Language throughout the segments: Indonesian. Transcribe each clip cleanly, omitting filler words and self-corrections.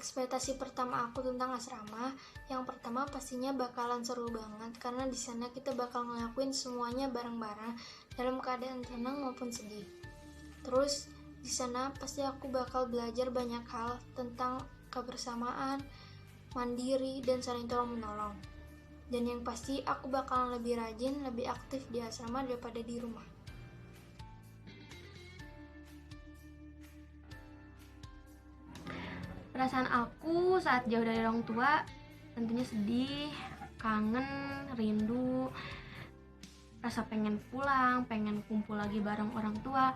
Ekspektasi pertama aku tentang asrama, yang pertama pastinya bakalan seru banget karena di sana kita bakal ngelakuin semuanya bareng-bareng dalam keadaan tenang maupun sedih. Terus di sana pasti aku bakal belajar banyak hal tentang kebersamaan, mandiri, dan saling tolong menolong. Dan yang pasti aku bakalan lebih rajin, lebih aktif di asrama daripada di rumah. Perasaan aku saat jauh dari orang tua tentunya sedih, kangen, rindu, rasa pengen pulang, pengen kumpul lagi bareng orang tua,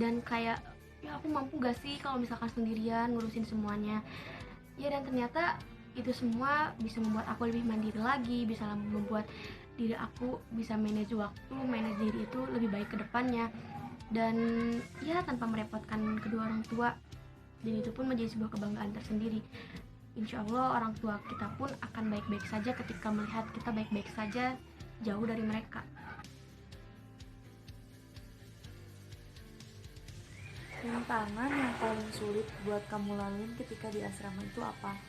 dan kayak ya aku mampu gak sih kalau misalkan sendirian ngurusin semuanya. Ya, dan ternyata itu semua bisa membuat aku lebih mandiri lagi, bisa membuat diri aku bisa manage waktu, manage diri itu lebih baik ke depannya, dan ya tanpa merepotkan kedua orang tua. Dan itu pun menjadi sebuah kebanggaan tersendiri. Insya Allah orang tua kita pun akan baik-baik saja ketika melihat kita baik-baik saja jauh dari mereka. Rintangan yang paling sulit buat kamu laluin ketika di asrama itu apa?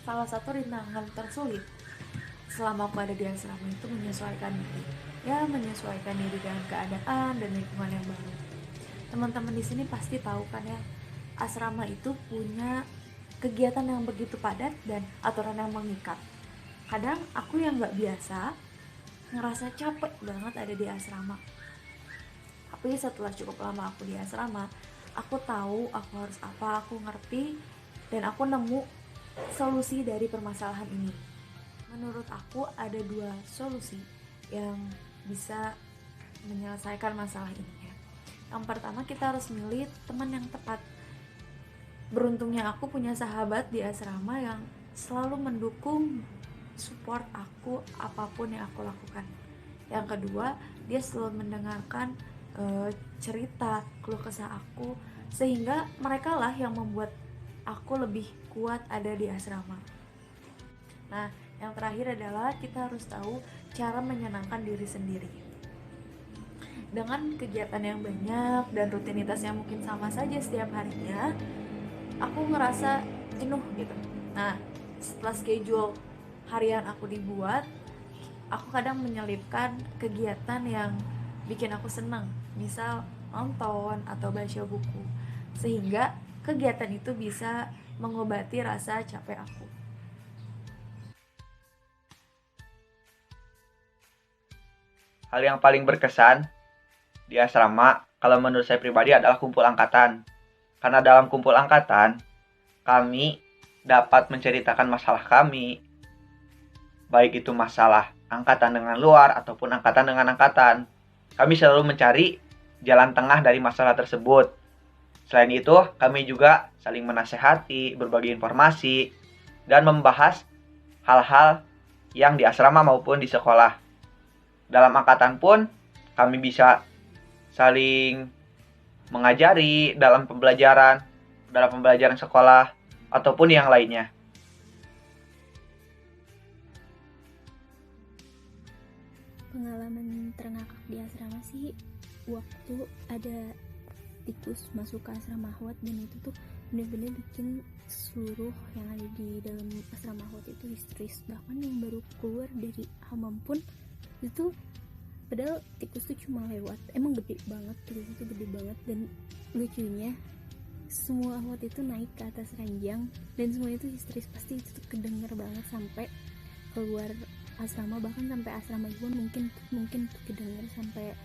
Salah satu rintangan tersulit selama aku ada di asrama itu menyesuaikan diri. Ya, menyesuaikan diri dengan keadaan dan lingkungan yang baru. Teman-teman di sini pasti tahu kan ya, asrama itu punya kegiatan yang begitu padat dan aturan yang mengikat. Kadang aku yang nggak biasa ngerasa capek banget ada di asrama. Tapi setelah cukup lama aku di asrama, aku tahu aku harus apa, aku ngerti, dan aku nemu solusi dari permasalahan ini. Menurut aku ada 2 solusi yang bisa menyelesaikan masalah ini. Yang pertama, kita harus milih teman yang tepat. Beruntungnya aku punya sahabat di asrama yang selalu mendukung, support aku apapun yang aku lakukan. Yang kedua, dia selalu mendengarkan cerita, keluh kesah aku, sehingga mereka lah yang membuat aku lebih kuat ada di asrama. Nah, yang terakhir adalah kita harus tahu cara menyenangkan diri sendiri. Dengan kegiatan yang banyak dan rutinitas yang mungkin sama saja setiap harinya, aku ngerasa jenuh gitu. Nah, setelah schedule harian aku dibuat, aku kadang menyelipkan kegiatan yang bikin aku senang, misal nonton atau baca buku, sehingga kegiatan itu bisa mengobati rasa capek aku. Hal yang paling berkesan di asrama, kalau menurut saya pribadi adalah kumpul angkatan. Karena dalam kumpul angkatan, kami dapat menceritakan masalah kami, baik itu masalah angkatan dengan luar ataupun angkatan dengan angkatan. Kami selalu mencari jalan tengah dari masalah tersebut. Selain itu, kami juga saling menasehati, berbagi informasi, dan membahas hal-hal yang di asrama maupun di sekolah. Dalam angkatan pun, kami bisa saling mengajari dalam pembelajaran sekolah, ataupun yang lainnya. Pengalaman terngakak di asrama sih waktu ada tikus masuk ke asrama Ahwat, dan itu tuh bener-bener bikin seluruh yang ada di dalam asrama Ahwat itu histeris. Bahkan yang baru keluar dari hamam pun itu, padahal tikus tuh cuma lewat, emang gede banget, tikus itu gede banget. Dan lucunya semua Ahwat itu naik ke atas ranjang dan semuanya itu histeris. Pasti itu tuh kedenger banget sampai keluar asrama, bahkan sampai asrama pun mungkin kedenger sampai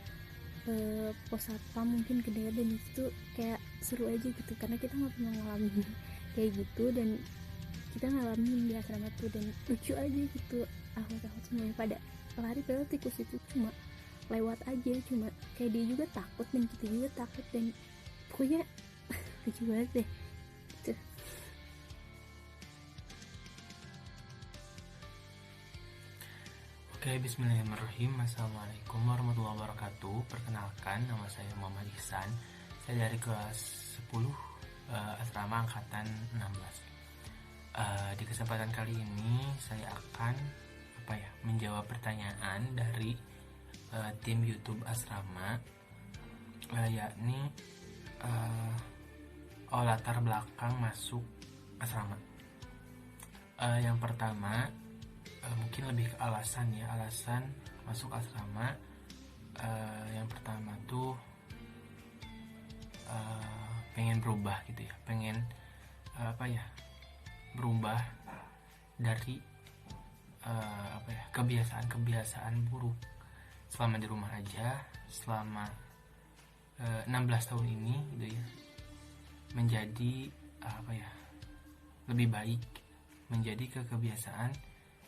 pos satpam mungkin kedengar. Dan itu tuh kayak seru aja gitu karena kita nggak pernah ngalamin kayak gitu, dan kita ngalamin di asrama tuh, dan lucu aja gitu. Ahwat semuanya pada lari, padahal tikus itu cuma lewat aja, cuma kayak dia juga takut dan kita juga takut, dan pokoknya lucu banget deh gitu. Oke, bismillahirrahmanirrahim. Assalamualaikum warahmatullahi wabarakatuh. Perkenalkan, nama saya Muhammad Ihsan. Saya dari kelas 10 asrama angkatan 16. Di kesempatan kali ini saya akan menjawab pertanyaan dari tim YouTube asrama, yakni latar belakang masuk asrama. Yang pertama mungkin lebih ke alasan masuk asrama. Yang pertama tuh pengen berubah gitu ya, pengen berubah dari kebiasaan buruk selama di rumah aja selama 16 tahun ini gitu ya, menjadi lebih baik, menjadi ke kebiasaan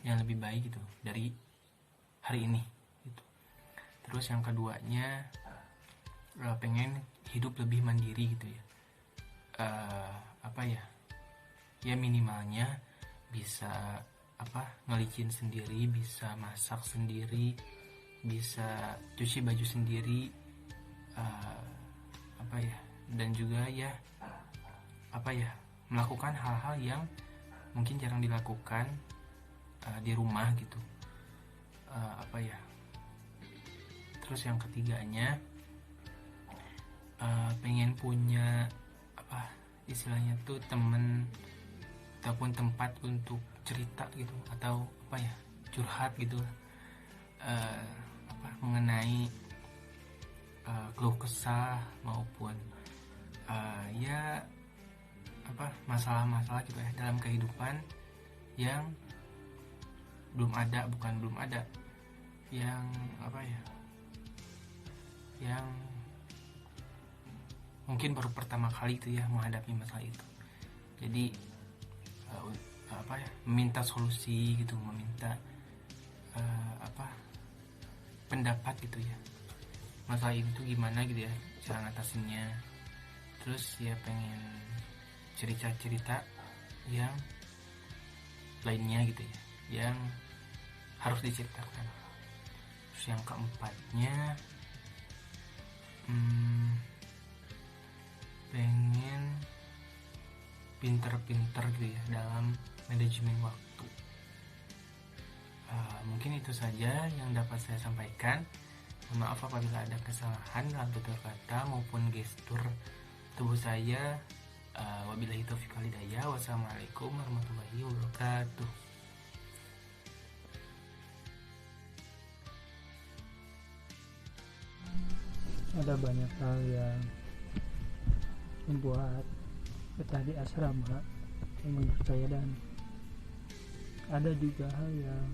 yang lebih baik gitu dari hari ini gitu. Terus yang keduanya pengen hidup lebih mandiri gitu ya, ya minimalnya bisa ngelicin sendiri, bisa masak sendiri, bisa cuci baju sendiri, dan juga melakukan hal-hal yang mungkin jarang dilakukan di rumah gitu. Terus yang ketiganya pengen punya istilahnya tuh temen ataupun tempat untuk cerita gitu, atau curhat gitu mengenai keluh kesah maupun masalah-masalah gitu ya dalam kehidupan yang belum ada yang yang mungkin baru pertama kali itu ya menghadapi masalah itu. Jadi meminta solusi gitu, meminta pendapat gitu ya, masalah itu gimana gitu ya cara ngatasinnya. Terus ya pengen cerita-cerita yang lainnya gitu ya, yang harus diceritakan. Terus yang keempatnya pengen pinter-pinter gitu ya dalam manajemen waktu. Mungkin itu saja yang dapat saya sampaikan. Maaf apabila ada kesalahan dalam tutur kata maupun gestur tubuh saya. Wabillahi taufiq wal hidayah. Wassalamualaikum warahmatullahi wabarakatuh. Ada banyak hal yang membuat betah di asrama menurut saya, dan ada juga hal yang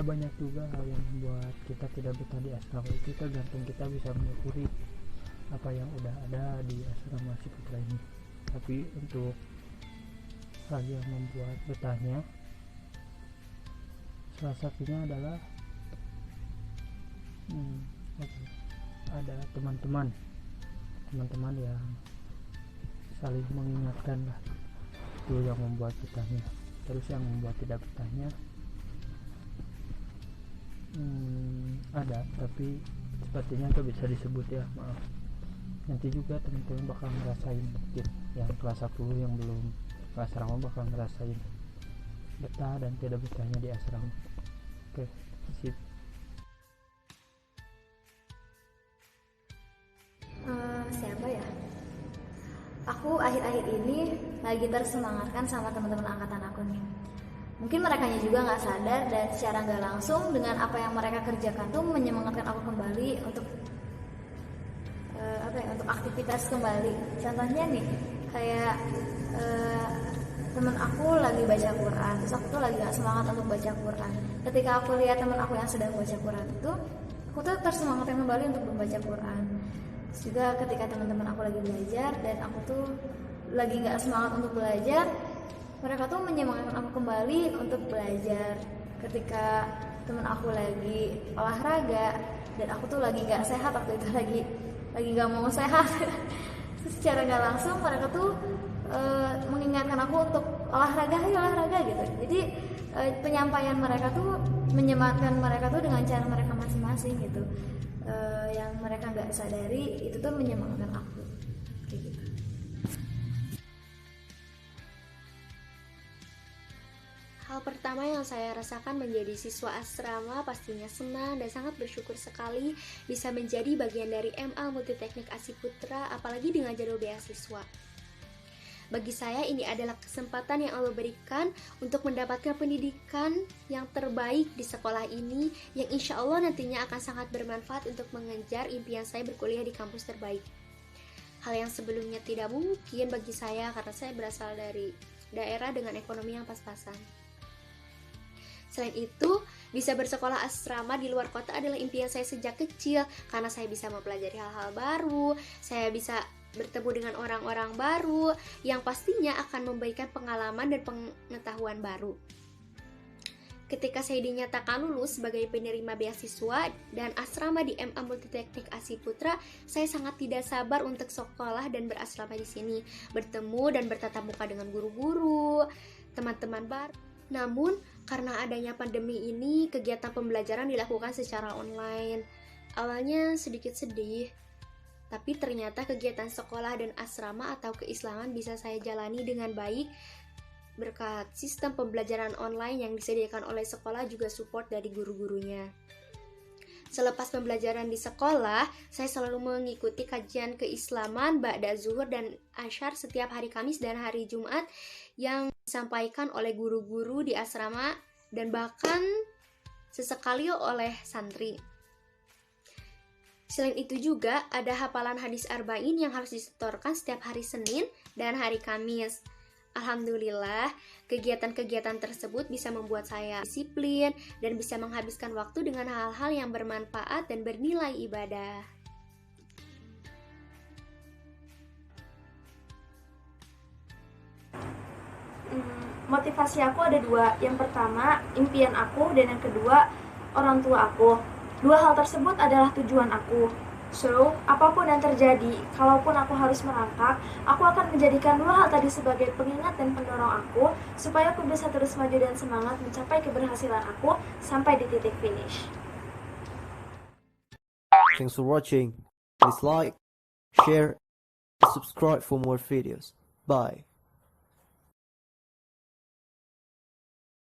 banyak juga hal yang membuat kita tidak betah di asrama. Itu tergantung kita bisa menyukuri apa yang udah ada di asrama Ciputra ini. Tapi untuk hal yang membuat betahnya, salah satunya adalah ada teman-teman yang saling mengingatkan lah, itu yang membuat betahnya. Terus yang membuat tidak betahnya ada, tapi sepertinya itu bisa disebut ya, maaf. Nanti juga teman-teman bakal ngerasain, mungkin yang kelas 10 yang belum ke asrama bakal ngerasain betah dan tidak betahnya di asrama. Oke, sip. Siapa ya? Aku akhir-akhir ini lagi tersemangatkan sama teman-teman angkatan aku nih. Mungkin mereka juga nggak sadar, dan secara nggak langsung dengan apa yang mereka kerjakan tuh menyemangatkan aku kembali untuk untuk aktivitas kembali. Contohnya nih, kayak temen aku lagi baca Quran, terus aku tuh lagi nggak semangat untuk baca Quran. Ketika aku lihat temen aku yang sedang baca Quran itu, aku tuh tersemangatkan kembali untuk membaca Quran. Juga ketika teman-teman aku lagi belajar dan aku tuh lagi nggak semangat untuk belajar, mereka tuh menyemangatkan aku kembali untuk belajar. Ketika teman aku lagi olahraga dan aku tuh lagi nggak sehat, waktu itu lagi nggak mau sehat, secara nggak langsung mereka tuh mengingatkan aku untuk olahraga gitu. Jadi penyampaian mereka tuh menyematkan mereka tuh dengan cara mereka masing-masing gitu. Yang mereka nggak sadari itu tuh menyemangatkan aku kayak gitu. Hal pertama yang saya rasakan menjadi siswa asrama pastinya senang dan sangat bersyukur sekali bisa menjadi bagian dari MA Multiteknik Asiputra, apalagi dengan jalur beasiswa. Bagi saya ini adalah kesempatan yang Allah berikan untuk mendapatkan pendidikan yang terbaik di sekolah ini, yang insya Allah nantinya akan sangat bermanfaat untuk mengejar impian saya berkuliah di kampus terbaik. Hal yang sebelumnya tidak mungkin bagi saya karena saya berasal dari daerah dengan ekonomi yang pas-pasan. Selain itu, bisa bersekolah asrama di luar kota adalah impian saya sejak kecil karena saya bisa mempelajari hal-hal baru, saya bisa bertemu dengan orang-orang baru yang pastinya akan memberikan pengalaman dan pengetahuan baru. Ketika saya dinyatakan lulus sebagai penerima beasiswa dan asrama di MA Multiteknik Asi Putra, saya sangat tidak sabar untuk sekolah dan berasrama di sini, bertemu dan bertatap muka dengan guru-guru, teman-teman baru. Namun, karena adanya pandemi ini, kegiatan pembelajaran dilakukan secara online. Awalnya sedikit sedih, tapi ternyata kegiatan sekolah dan asrama atau keislaman bisa saya jalani dengan baik berkat sistem pembelajaran online yang disediakan oleh sekolah juga support dari guru-gurunya. Selepas pembelajaran di sekolah, saya selalu mengikuti kajian keislaman ba'da zuhur dan asyar setiap hari Kamis dan hari Jumat yang disampaikan oleh guru-guru di asrama dan bahkan sesekali oleh santri. Selain itu juga ada hafalan hadis arba'in yang harus disetorkan setiap hari Senin dan hari Kamis. Alhamdulillah, kegiatan-kegiatan tersebut bisa membuat saya disiplin dan bisa menghabiskan waktu dengan hal-hal yang bermanfaat dan bernilai ibadah. Motivasi aku ada dua. Yang pertama, impian aku, dan yang kedua, orang tua aku. Dua hal tersebut adalah tujuan aku. So, apapun yang terjadi, kalaupun aku harus merangkak, aku akan menjadikan dua hal tadi sebagai pengingat dan pendorong aku, supaya aku bisa terus maju dan semangat mencapai keberhasilan aku sampai di titik finish. Thanks for watching. Please like, share, and subscribe for more videos. Bye.